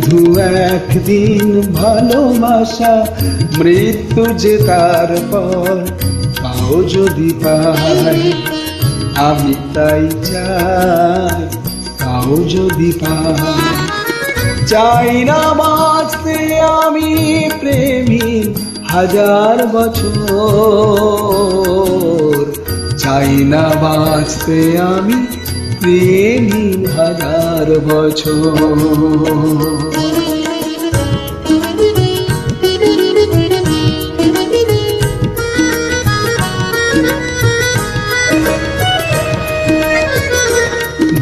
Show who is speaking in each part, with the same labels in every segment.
Speaker 1: শুধু একদিন ভালোবাসা, মৃত্যু যে তারপর পাও যদি পাই, আমি তাই চাই পাও যদি পাই। চাই না বাঁচতে আমি প্রেমী হাজার বছর, চাই না বাঁচতে আমি প্রেমী হাজার বছর।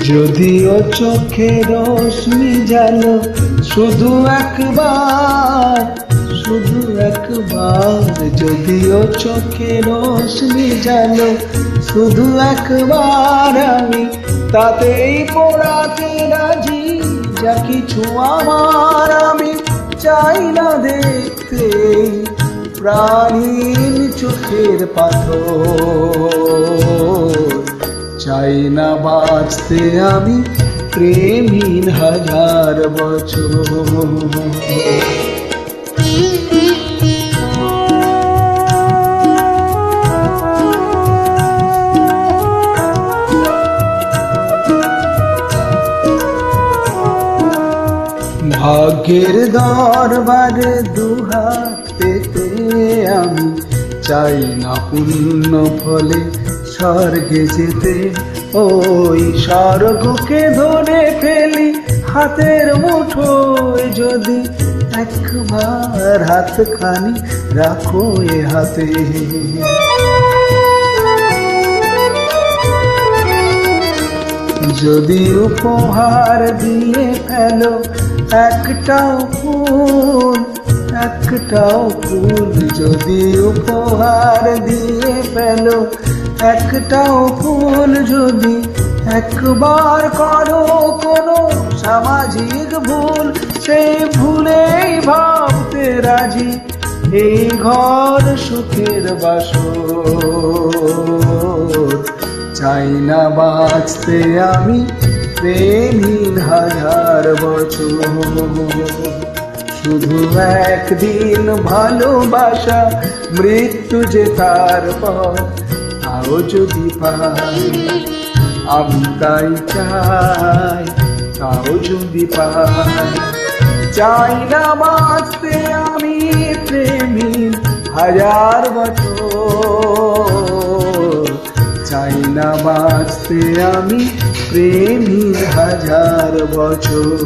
Speaker 1: যদিও চোখে রশ্মি জালো, শুধু একবার, শুধু একবার। যদিও চোখে রশ্মি জালো, শুধু একবার আমি তাতেই পড়াতে রাজি। যা কিছু আমার আমি চাই না দেখতে প্রাণীর চোখের পাথর, চাই না বাঁচতে আমি প্রেমহীন হাজার বছর। ভাগ্যের দরবারে দুহাত পেতে আমি চাই না পুণ্য ফলে স্বর্গে যেতে। ওই স্বর্গকে ধরে ফেলি হাতের মুঠোয়, যদি একবার হাতখানি রাখো এ হাতে। যদি উপহার দিয়ে ফেলো একটাও ফুল, একটাও ফুল। যদি উপহার দিয়ে ফেলো একটাও ফুল, যদি একবার করো কোনো সামাজিক ভুল, সেই ভুলেই ভাবতে রাজি এই ঘর সুখের বাসর। চাই না বাঁচতে আমি প্রেমহীন হাজার বছর, শুধু একদিন ভালোবাসা, মৃত্যু যে তারপর তাও যদি পাই, আমি তাই চাই তাও যদি পাই। চাই না বাঁচতে আমি প্রেমহীন হাজার বছর, চাই না বাঁচতে আমি প্রেমহীন হাজার বছর।